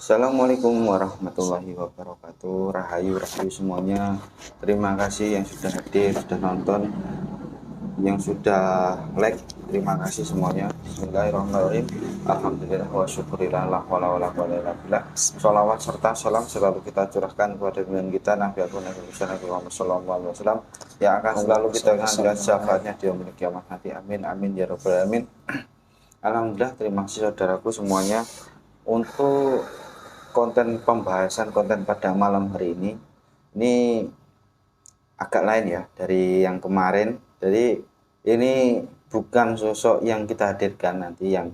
Assalamualaikum warahmatullahi wabarakatuh. Rahayu semuanya. Terima kasih yang sudah hadir, sudah nonton, yang sudah like. Terima kasih semuanya. Bismillahirrahmanirrahim. Alhamdulillah wa syukurillah la wala wala wala billah. Sholawat serta salam selalu kita curahkan kepada junjungan kita Nabi Agung Nabi Muhammad sallallahu alaihi wasallam yang akan selalu kita ingatkan syafaatnya di yaumil kiamat nanti. Amin amin ya rabbal alamin. Alhamdulillah, terima kasih saudaraku semuanya untuk konten pembahasan konten pada malam hari ini agak lain ya dari yang kemarin. Jadi ini bukan sosok yang kita hadirkan nanti yang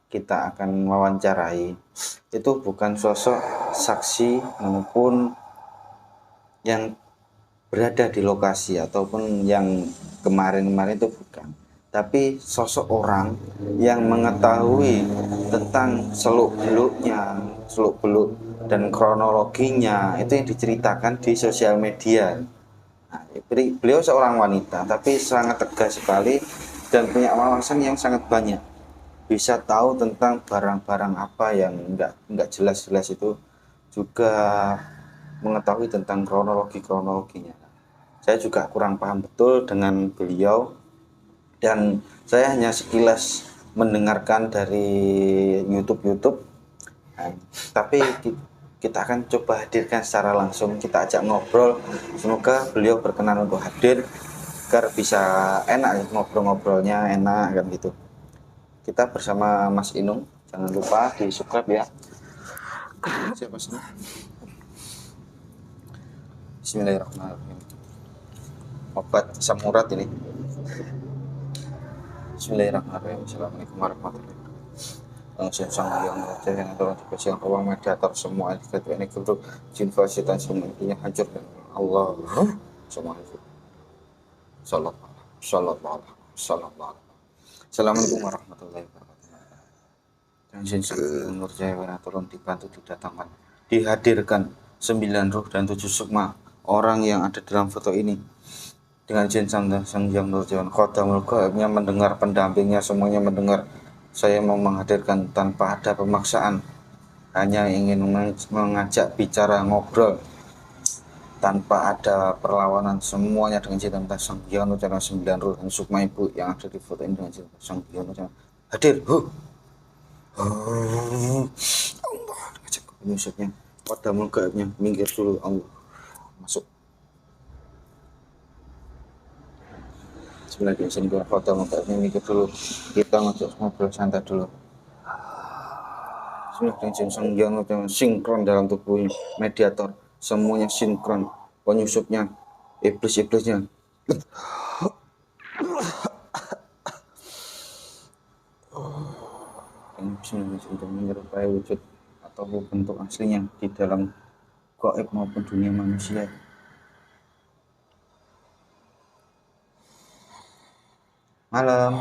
kita akan wawancarai, itu bukan sosok saksi maupun yang berada di lokasi ataupun yang kemarin-kemarin itu bukan, tapi sosok orang yang mengetahui tentang seluk-beluk dan kronologinya itu yang diceritakan di sosial media. Nah, beliau seorang wanita tapi sangat tegas sekali dan punya wawasan yang sangat banyak, bisa tahu tentang barang-barang apa yang enggak jelas-jelas, itu juga mengetahui tentang kronologinya. Saya juga kurang paham betul dengan beliau dan saya hanya sekilas mendengarkan dari YouTube. Nah, tapi kita akan coba hadirkan secara langsung, kita ajak ngobrol. Semoga beliau berkenan untuk hadir agar bisa enak ngobrol-ngobrolnya, enak kan gitu. Kita bersama Mas Inung, jangan lupa di subscribe ya. Siapa sih? Bismillahirrahmanirrahim. Obat asam urat ini. Bismillahirrahmanirrahim. Assalamualaikum warahmatullahi wabarakatuh. Langsung sang yang raja yang tolong dikasih ruang mediator semua edikat ini untuk jin fasitan semuanya hancur dan Allah semua itu. Sallallahu. Assalamualaikum warahmatullahi wabarakatuh. Dan jin sang Nurjaya tolong dibantu didatangkan, dihadirkan 9 ruh dan 7 sukma orang yang ada dalam foto ini dengan jin sang yang Nurjaya Khodamul Ghaibnya mendengar, pendampingnya semuanya mendengar. Saya mau menghadirkan tanpa ada pemaksaan, hanya ingin mengajak bicara ngobrol tanpa ada perlawanan, semuanya dengan cinta sang Hyang Nurjaya 9 ruh dan sukma ibu yang ada di foto ini dengan cinta sang Hyang Nurjaya hadir. Allah ngajak penyusupnya, Khodamul Ghaibnya minggir dulu, Allah masuk. Sebelah di sini gua foto Ghaibnya minggir dulu, kita ngajak ngobrol santai dulu. Sebelah di sang Hyang Nurjaya sinkron dalam tubuhnya, mediator semuanya sinkron, penyusupnya, iblis-iblisnya. Yang bisa menyerupai wujud atau bentuk aslinya di dalam gaib maupun dunia manusia. Malam.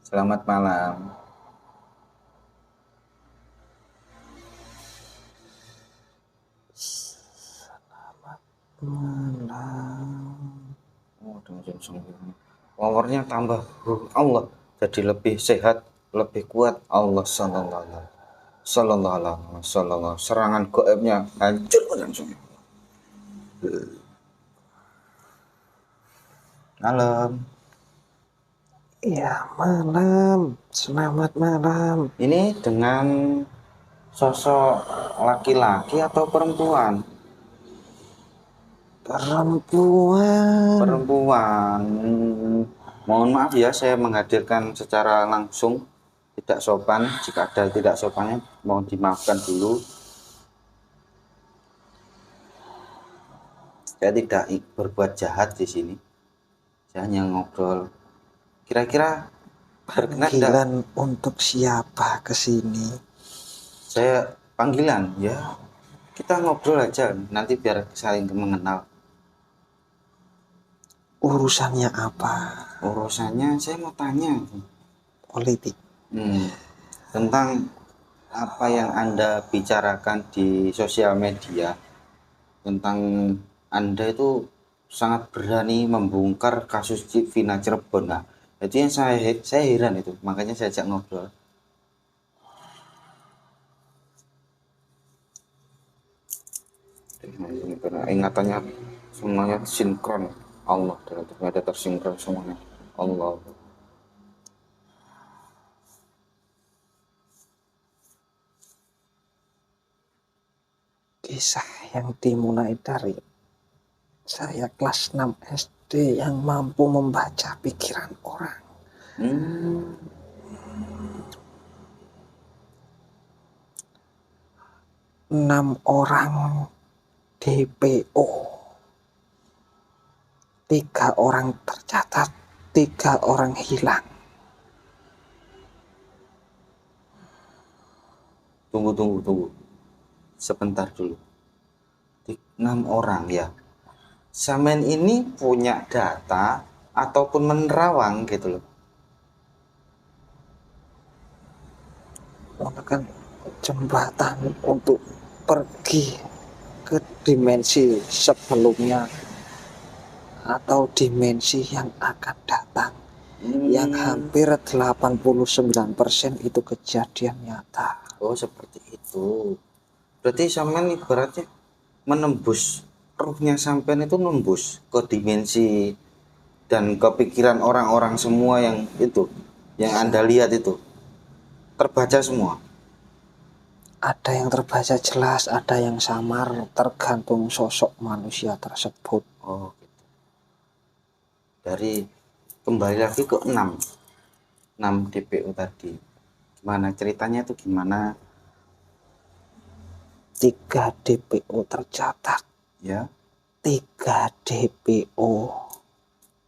Selamat malam. Oh, dengan jin powernya tambah, Allah jadi lebih sehat, lebih kuat. Allah sallallahu alaihi wasallam, serangan gaibnya hancur langsung. Malam. Ya, malam. Selamat malam. Ini dengan sosok laki-laki atau perempuan? Perempuan. Mohon maaf ya, saya menghadirkan secara langsung, tidak sopan. Jika ada tidak sopannya, mohon dimaafkan dulu. Saya tidak berbuat jahat di sini. Saya hanya ngobrol. Kira-kira panggilan untuk siapa ke sini? Saya panggilan ya. Kita ngobrol aja, nanti biar saling mengenal. Urusannya apa? Urusannya saya mau tanya. Politik. Tentang apa yang Anda bicarakan di sosial media, tentang Anda itu sangat berani membongkar kasus Vina Cirebon. Nah, Jadi yang saya heran itu, makanya saya ajak ngobrol. Karena ingatannya semuanya sinkron. Allah, ternyata tersinkron semuanya. Allah. Kisah yang dimulai dari saya kelas 6 SD yang mampu membaca pikiran orang. Hmm. 6 orang DPO, 3 orang tercatat, 3 orang hilang. Tunggu. Sebentar dulu. 6 orang ya. Samen ini punya data ataupun menerawang gitu loh. Menggunakan jembatan untuk pergi ke dimensi sebelumnya atau dimensi yang akan datang, yang hampir 89% itu kejadian nyata. Oh, seperti itu. Berarti sampean ibaratnya menembus ruhnya sampean itu nembus ke dimensi dan kepikiran orang-orang semua yang itu, yang Anda lihat itu terbaca semua. Ada yang terbaca jelas, ada yang samar, tergantung sosok manusia tersebut. Oh, gitu. Dari kembali lagi ke 6 DPO tadi. Gimana ceritanya itu gimana? 3 DPO tercatat, Ya. 3 DPO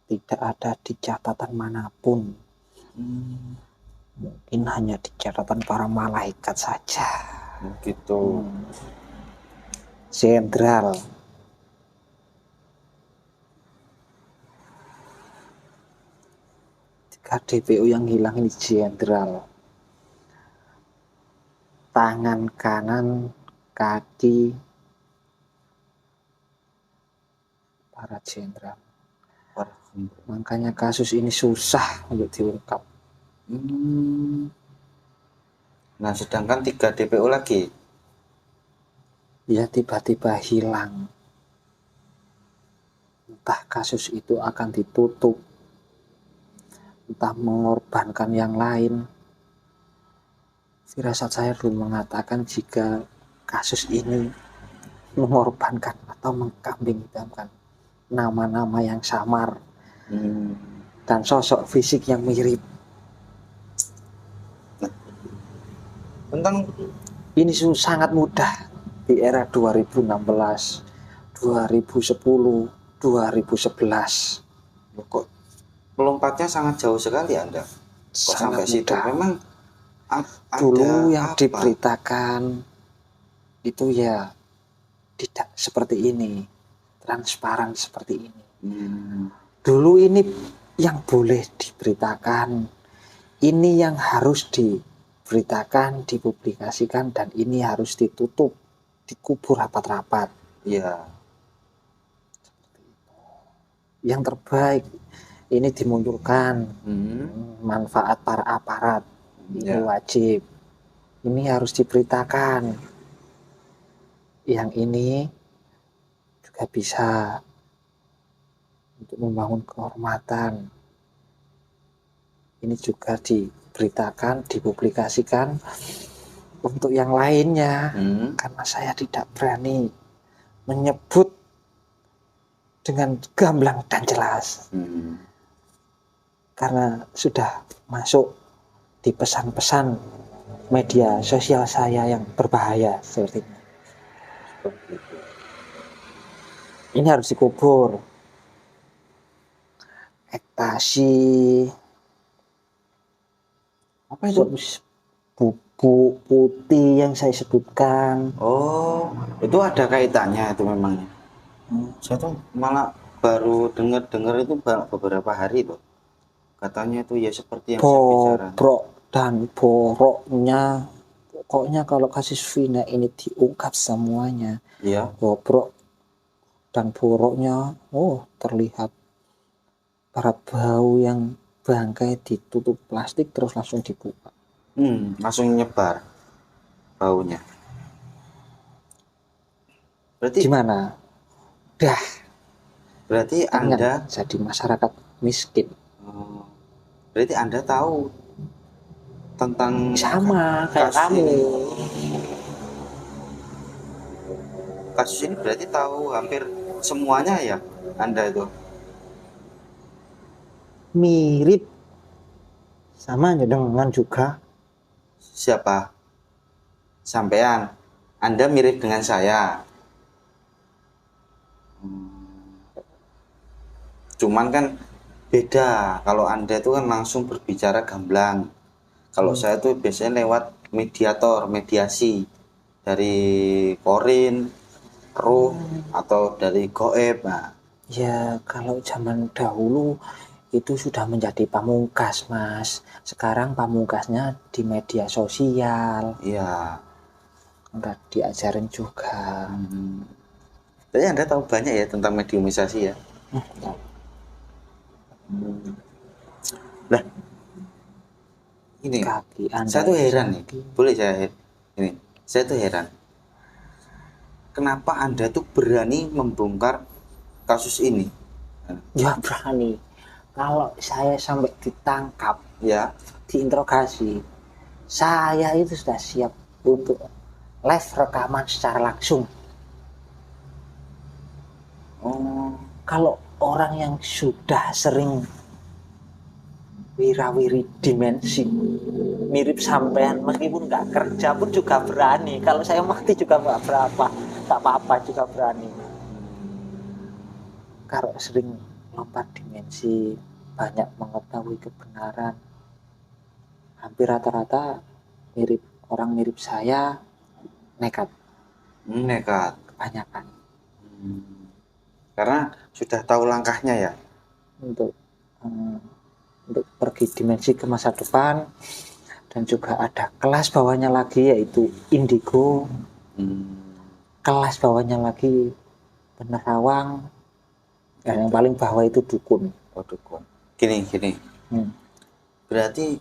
tidak ada di catatan manapun. Mungkin hanya di catatan para malaikat saja. Gitu. Jenderal. DPO yang hilang ini jenderal. Tangan kanan, kaki para jenderal. Makanya kasus ini susah untuk diungkap. Nah, sedangkan 3 DPO lagi Ya tiba-tiba hilang. Entah kasus itu akan ditutup, entah mengorbankan yang lain. Firasat saya dulu mengatakan jika kasus ini mengorbankan atau mengkambing hitamkan nama-nama yang samar dan sosok fisik yang mirip. tentang Ini sangat mudah di era 2016, 2010, 2011. kok melompatnya sangat jauh sekali Anda. Kok sampai situ? Memang Dulu yang apa? diberitakan itu ya tidak seperti ini, transparan seperti ini. Dulu ini yang boleh diberitakan, ini yang harus diberitakan, dipublikasikan, dan ini harus ditutup, dikubur rapat-rapat. Iya. Yang terbaik ini dimunculkan, manfaat para aparat ini wajib, ini harus diberitakan. Yang ini juga bisa untuk membangun kehormatan. Ini juga diberitakan, dipublikasikan untuk yang lainnya, karena saya tidak berani menyebut dengan gamblang dan jelas, karena sudah masuk di pesan-pesan media sosial saya yang berbahaya seperti ini. Ini harus dikubur. Ekstasi, apa itu? Bubuk putih yang saya sebutkan. Oh, itu ada kaitannya itu memangnya. Saya tuh malah baru dengar itu beberapa hari loh. Katanya itu ya seperti yang saya bicarakan. Bobrok dan boroknya, pokoknya kalau kasus Vina ini diungkap semuanya, Iya. bobrok dan boroknya, terlihat para bau yang bangkai ditutup plastik terus langsung dibuka. Langsung nyebar baunya. Berarti Gimana? Dah, berarti Anda jadi masyarakat miskin. berarti Anda tahu tentang Sama kayak kasus kamu. ini. Kasus ini berarti tahu hampir semuanya ya Anda itu. Mirip sama dengan juga Siapa? Sampean. Anda mirip dengan saya. Cuman kan beda. Kalau Anda itu kan langsung berbicara gamblang. Kalau saya tuh biasanya lewat mediator, mediasi dari korin, ruh atau dari goib. Nah, ya kalau zaman dahulu itu sudah menjadi pamungkas, Mas. Sekarang pamungkasnya di media sosial. iya. Udah diajarin juga. Tapi Anda tahu banyak ya tentang mediumisasi ya. Lah, ini Kaki Anda saya tuh heran nih. sakit. Boleh ini. Saya tuh heran. Kenapa Anda tuh berani membongkar kasus ini? Ya berani. Kalau saya sampai ditangkap, Ya, diinterogasi, saya itu sudah siap untuk live rekaman secara langsung. Kalau orang yang sudah sering wirawiri dimensi mirip sampean, meskipun nggak kerja pun juga berani. Kalau saya mati juga nggak apa-apa juga berani. Kalau sering lompat dimensi, banyak mengetahui kebenaran, hampir rata-rata orang mirip saya nekat. Nekat. Kebanyakan Karena sudah tahu langkahnya ya. untuk pergi dimensi ke masa depan, dan juga ada kelas bawahnya lagi yaitu indigo, kelas bawahnya lagi penerawang, dan yang paling bawah itu dukun. Oh, dukun. Gini. Berarti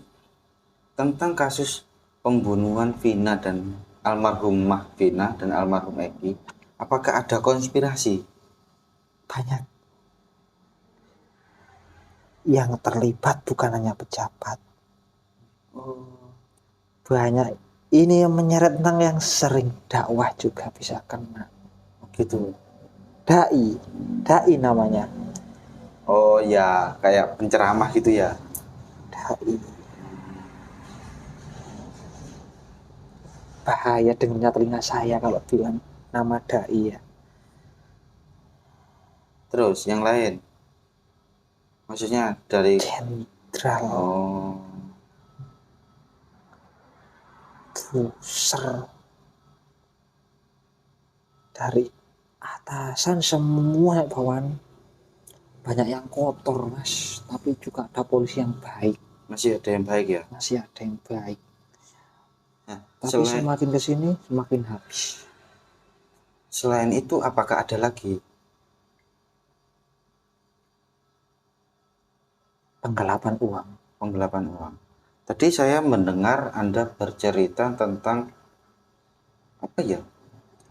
tentang kasus pembunuhan Vina dan almarhumah Vina dan almarhum Eki, apakah ada konspirasi? Banyak yang terlibat, bukan hanya pejabat. Banyak ini yang menyeret tentang yang sering dakwah juga bisa kena. Gitu. Dai namanya. Oh ya, kayak penceramah gitu ya. Dai. Bahaya dengarnya telinga saya kalau bilang nama dai ya. Terus yang lain? Maksudnya dari Jenderal Buser, dari atasan semua bawahan. Banyak yang kotor, Mas, tapi juga ada polisi yang baik. Masih ada yang baik ya? Masih ada yang baik. Nah, Tapi semakin kesini semakin habis. Selain itu apakah ada lagi? Penggelapan uang. Penggelapan uang. Tadi saya mendengar Anda bercerita tentang apa ya?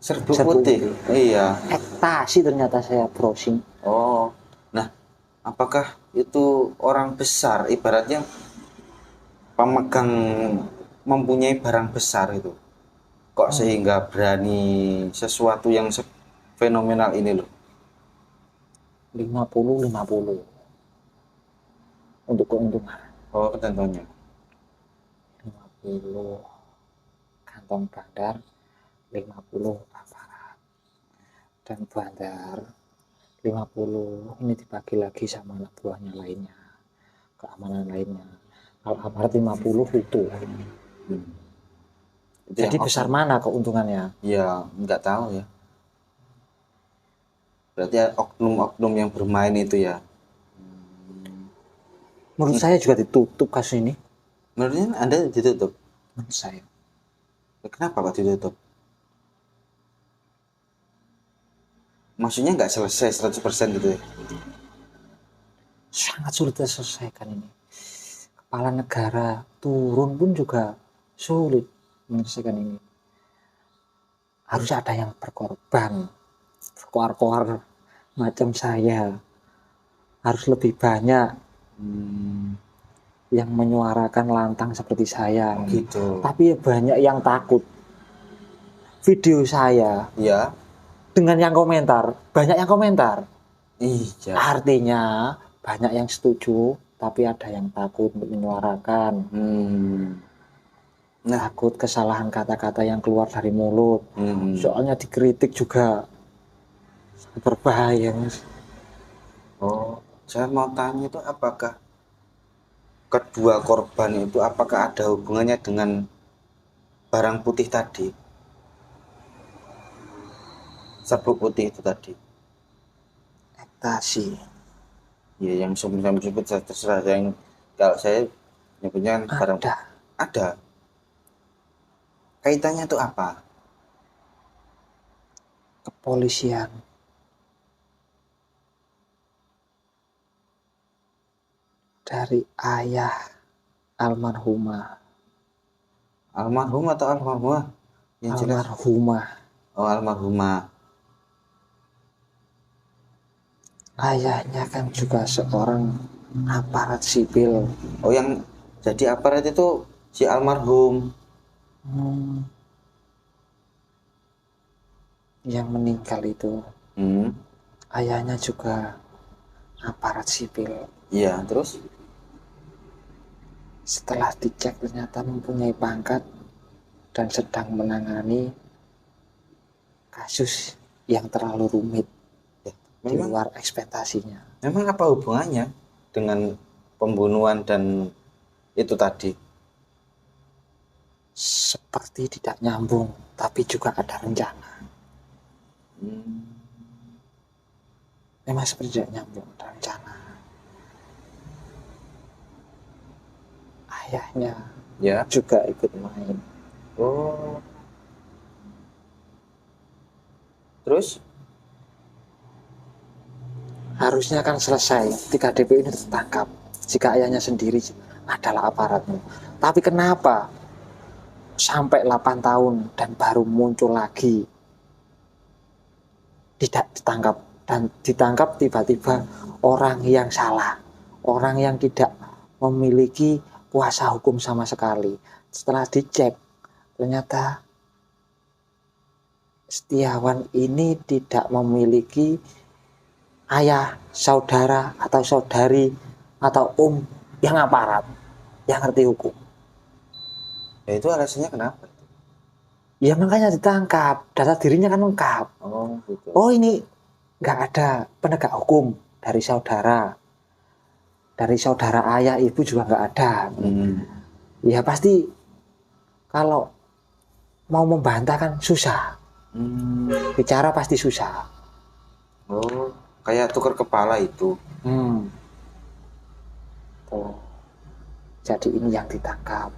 Serbuk putih. Iya. Ekstasi ternyata saya browsing. Oh. Nah, apakah itu orang besar, ibaratnya pemegang mempunyai barang besar itu? Kok sehingga berani sesuatu yang fenomenal ini loh? 50-50 untuk keuntungan. Oh, ketentuannya 50 kantong bandar, 50 aparat, dan bandar 50 ini dibagi lagi sama anak buahnya lainnya, keamanan lainnya. Kalau aparat 50 itu. Jadi besar mana keuntungannya? Ya nggak tahu ya. Berarti oknum-oknum yang bermain itu ya. Menurut saya juga ditutup kasus ini. Menurutnya Anda ditutup? Menurut saya. Kenapa kok ditutup? Maksudnya nggak selesai 100% gitu ya? Sangat sulit diselesaikan ini. kepala negara turun pun juga sulit menyelesaikan ini. Harus ada yang berkorban, berkoar-koar macam saya. Harus lebih banyak yang menyuarakan lantang seperti saya. Gitu. Tapi banyak yang takut. Video saya Ya. dengan yang komentar, banyak yang komentar. Iya. Artinya banyak yang setuju, tapi ada yang takut untuk menyuarakan. Nah, Takut kesalahan kata-kata yang keluar dari mulut. Soalnya dikritik juga berbahaya, Mas. Oh, saya mau tanya itu apakah kedua korban itu apakah ada hubungannya dengan barang putih tadi? Sabuk putih itu tadi. Ekstasi. Ya, yang sebut terserah, yang kalau saya nyebutnya barang ada. Kaitannya itu apa? Kepolisian. Dari ayah almarhumah. Almarhum atau almarhumah? Yang jelas. Almarhumah. Oh, almarhumah. Ayahnya kan juga seorang aparat sipil. Oh, yang jadi aparat itu si almarhum. Yang meninggal itu ayahnya juga aparat sipil. Iya, terus Setelah dicek ternyata mempunyai pangkat dan sedang menangani kasus yang terlalu rumit di luar ekspektasinya. Memang apa hubungannya dengan pembunuhan dan itu tadi? Seperti tidak nyambung, tapi juga ada rencana. Memang seperti tidak nyambung, ada rencana. Ayahnya juga ikut main. Oh. Terus? Harusnya kan selesai, 3 DPO ini tertangkap jika ayahnya sendiri adalah aparatnya. Tapi kenapa sampai 8 tahun dan baru muncul lagi? Tidak ditangkap, dan ditangkap tiba-tiba orang yang salah, orang yang tidak memiliki kuasa hukum sama sekali. Setelah dicek ternyata Setiawan ini tidak memiliki ayah, saudara atau saudari atau yang aparat, yang ngerti hukum. Ya itu alasannya kenapa? Ya makanya ditangkap, data dirinya kan lengkap. Oh, gitu. Oh, ini nggak ada penegak hukum dari saudara ayah, ibu juga nggak ada. Ya pasti kalau mau membantah kan susah. Bicara pasti susah. Oh, kayak tukar kepala itu. Oh, jadi ini yang ditangkap.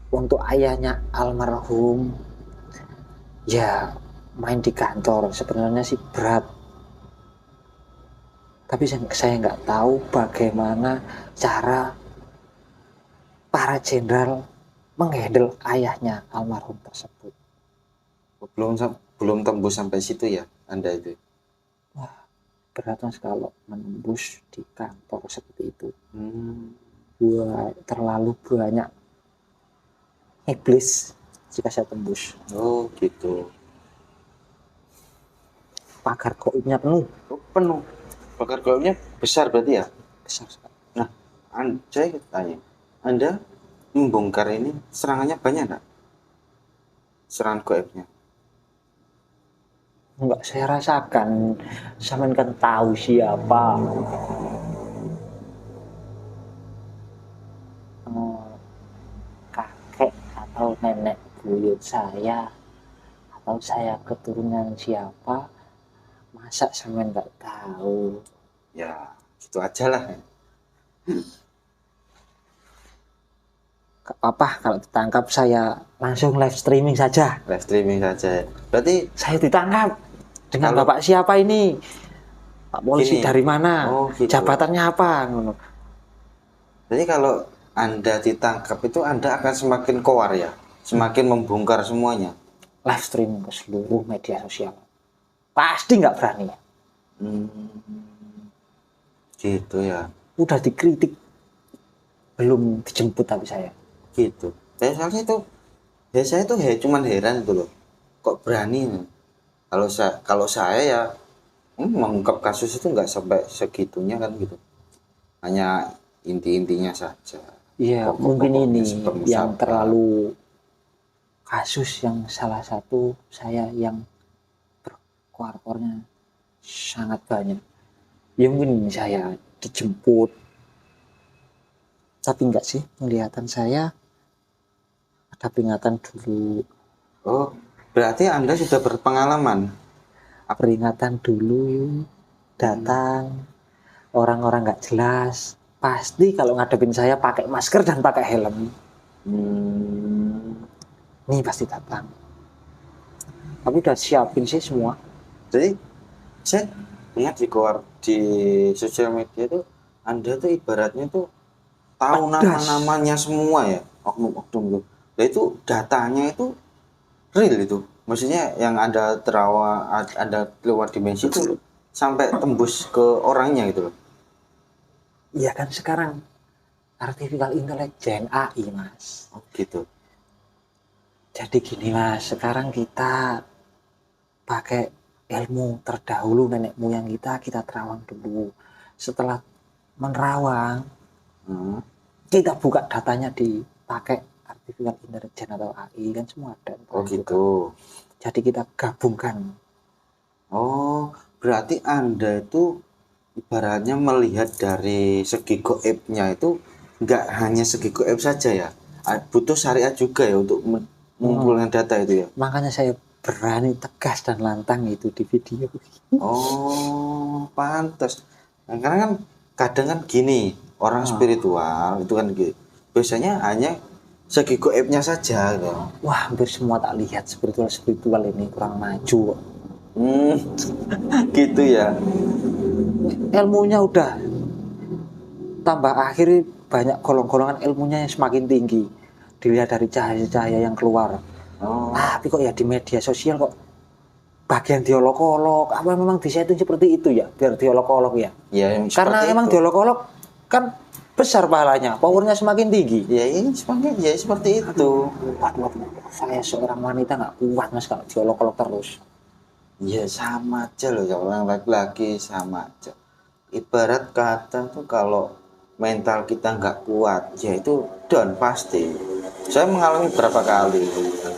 Untuk ayahnya almarhum, ya main di kantor sebenarnya sih berat. Tapi saya nggak tahu bagaimana cara para jenderal menghandle ayahnya almarhum tersebut. Belum tembus sampai situ ya Anda itu. Wah, berat Mas kalau menembus di kantor seperti itu. Terlalu banyak iblis jika saya tembus. Oh, gitu. Pagar goibnya penuh. Penuh. Pagar goibnya besar berarti ya? Besar sekali. Nah, saya tanya, Anda membongkar ini serangannya banyak enggak? Serangan goibnya? Enggak, saya rasakan. Sampean kan tahu siapa kakek atau nenek buyut saya, atau saya keturunan siapa, masa sampean nggak tahu? Ya, gitu aja lah. Gak apa-apa kalau ditangkap, saya langsung live streaming saja. Live streaming saja. Berarti saya ditangkap dengan bapak siapa ini? Pak polisi gini, dari mana? Oh, gitu. Jabatannya apa? Jadi kalau Anda ditangkap itu Anda akan semakin koar ya, semakin membongkar semuanya. Live streaming ke seluruh media sosial. Pasti nggak berani. Gitu ya. Udah dikritik, belum dijemput tapi saya. Gitu. Soalnya itu, saya tuh cuman heran itu loh. Kok berani? Kalau saya ya mengungkap kasus itu nggak sampai segitunya kan gitu. Hanya inti-intinya saja. Iya, mungkin ini yang terlalu kasus yang salah satu saya yang berkuar-kuarnya sangat banyak. Ya mungkin saya dijemput, tapi enggak sih, penglihatan saya ada peringatan dulu. Oh, berarti Anda sudah berpengalaman. Peringatan dulu, datang orang-orang nggak jelas, pasti kalau ngadepin saya pakai masker dan pakai helm. Nih pasti datang. Tapi udah siapin sih semua. Jadi saya lihat di sosial media itu Anda tuh ibaratnya tuh tahu nama-namanya semua ya, oknum-oknum itu. Nah itu datanya itu real itu. Maksudnya yang Anda Anda keluar dimensi itu sampai tembus ke orangnya gitu loh. Iya kan sekarang artificial intelligence AI mas. Oh gitu. Jadi gini mas, sekarang kita pakai ilmu terdahulu nenek moyang kita terawang dulu. Setelah menerawang, kita buka datanya dipakai artificial intelligence atau AI kan semua ada. Oh gitu. Jadi kita gabungkan. Oh, berarti Anda itu ibaratnya melihat dari segi goibnya itu nggak hanya segi goib saja ya, butuh syariat juga ya untuk mengumpulkan data itu ya. Makanya saya berani tegas dan lantang itu di video. Oh, pantas. Nah, karena kan kadang kan gini, orang spiritual itu kan gitu. Biasanya hanya segi goibnya saja gitu. Wah, hampir semua tak lihat spiritual ini kurang maju. Gitu ya. Ilmunya udah tambah akhir, banyak golongan ilmunya yang semakin tinggi. Dilihat dari cahaya-cahaya yang keluar. Tapi kok ya di media sosial kok bagian diolok-olok, apa memang disetting seperti itu ya, biar diolok-olok ya? Ya, karena emang diolok-olok kan besar pahalanya, powernya semakin tinggi. Ya ini seperti itu. Waduh, saya seorang wanita nggak kuat mas kalau diolok-olok terus. Ya sama aja loh, orang laki-laki sama aja. Ibarat kata tuh kalau mental kita nggak kuat, ya itu down pasti. Saya mengalami berapa kali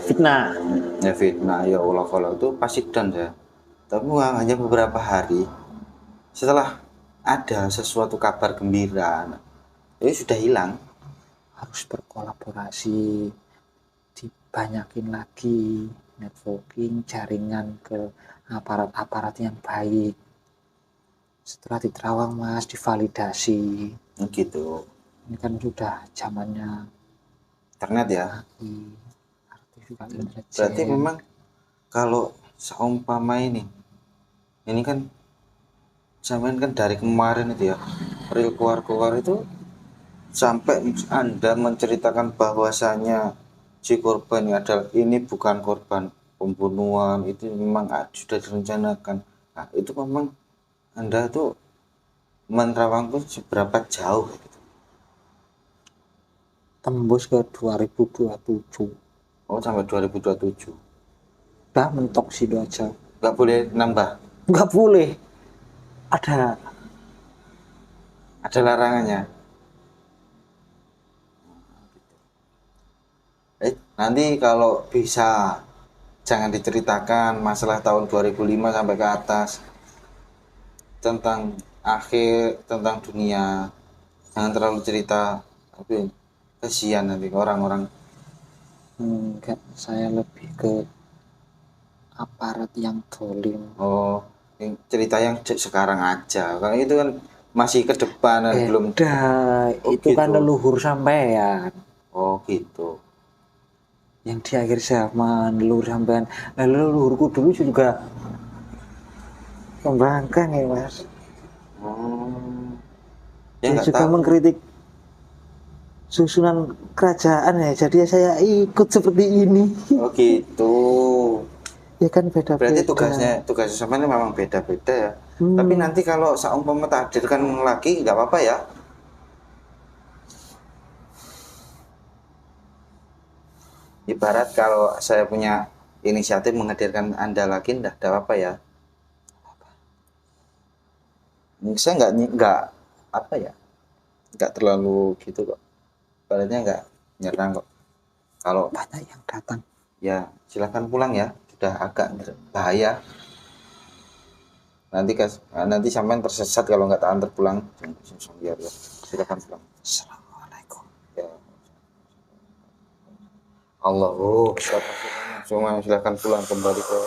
fitnah. Ya fitnah, ya Allah kalau itu pasti down ya. Tapi hanya beberapa hari setelah ada sesuatu kabar gembira, itu sudah hilang. Harus berkolaborasi, dibanyakin lagi networking, jaringan ke aparat-aparat yang baik. Setelah diterawang mas, divalidasi. Gitu. Ini kan sudah zamannya internet ya. Berarti memang kalau seumpama ini kan zaman kan dari kemarin itu ya, real keluar itu sampai Anda menceritakan bahwasanya si korban ini bukan korban pembunuhan, itu memang sudah direncanakan. Nah, itu memang Anda tuh menerawang tuh seberapa jauh gitu? Tembus ke 2027. Oh, sampai 2027. Udah mentok situ aja. Nggak boleh nambah? Nggak boleh. Ada larangannya. Nanti kalau bisa jangan diceritakan masalah tahun 2005 sampai ke atas, tentang akhir, tentang dunia. Jangan terlalu cerita, tapi kasihan nanti orang-orang. Enggak, saya lebih ke aparat yang dolim. Oh, cerita yang sekarang aja, karena itu kan masih ke depan dan belum. Itu gitu. Kan leluhur sampean. Oh gitu. Yang di akhir zaman leluhur sampean. Leluhurku dulu juga membangkang ya mas. Ya dia juga tahu. Mengkritik susunan kerajaan ya, jadi saya ikut seperti ini. Oh gitu. Ya kan beda-beda. Berarti tugasnya sama ini memang beda-beda ya. Tapi nanti kalau seumpama takdir kan lagi nggak apa-apa ya. Ibarat kalau saya punya inisiatif menghadirkan Anda lagi, nggak ada apa ya. Saya nggak apa ya, nggak terlalu gitu kok. Baratnya nggak nyerang kok. Kalau banyak yang datang. Ya silakan pulang ya, sudah agak bahaya. Nanti sampean tersesat kalau nggak tahan terpulang. Ya, silakan pulang. Assalamualaikum. Ya. Allah, semua silakan pulang kembali ke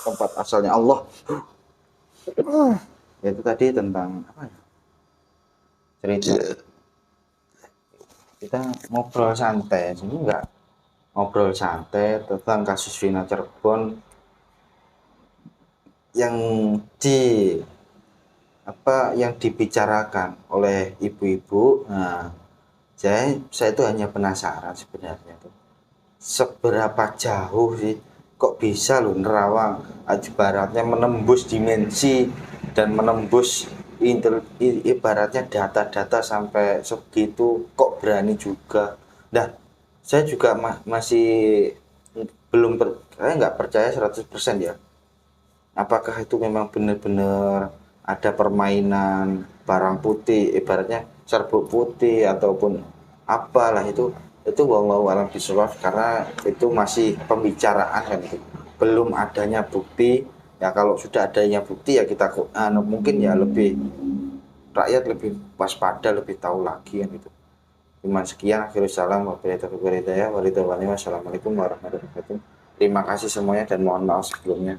tempat asalnya Allah. Ya itu tadi tentang apa ya? Cerita. Kita ngobrol santai, sini enggak ngobrol santai tentang kasus Vina Cirebon yang yang dibicarakan oleh ibu-ibu. Nah, saya itu hanya penasaran sebenarnya tuh. Seberapa jauh sih kok bisa loh nerawang ibaratnya menembus dimensi dan menembus ibaratnya data-data sampai segitu, kok berani juga. Nah, saya juga masih saya nggak percaya 100% ya. Apakah itu memang benar-benar ada permainan barang putih, ibaratnya serbuk putih ataupun apalah itu wallahu alam bishawab, karena itu masih pembicaraan kan, itu belum adanya bukti ya. Kalau sudah adanya bukti ya kita mungkin ya rakyat lebih waspada, lebih tahu lagi kan itu. Cuma sekian, akhirul salam wassalamualaikum warahmatullahi wabarakatuh. Terima kasih semuanya dan mohon maaf sebelumnya.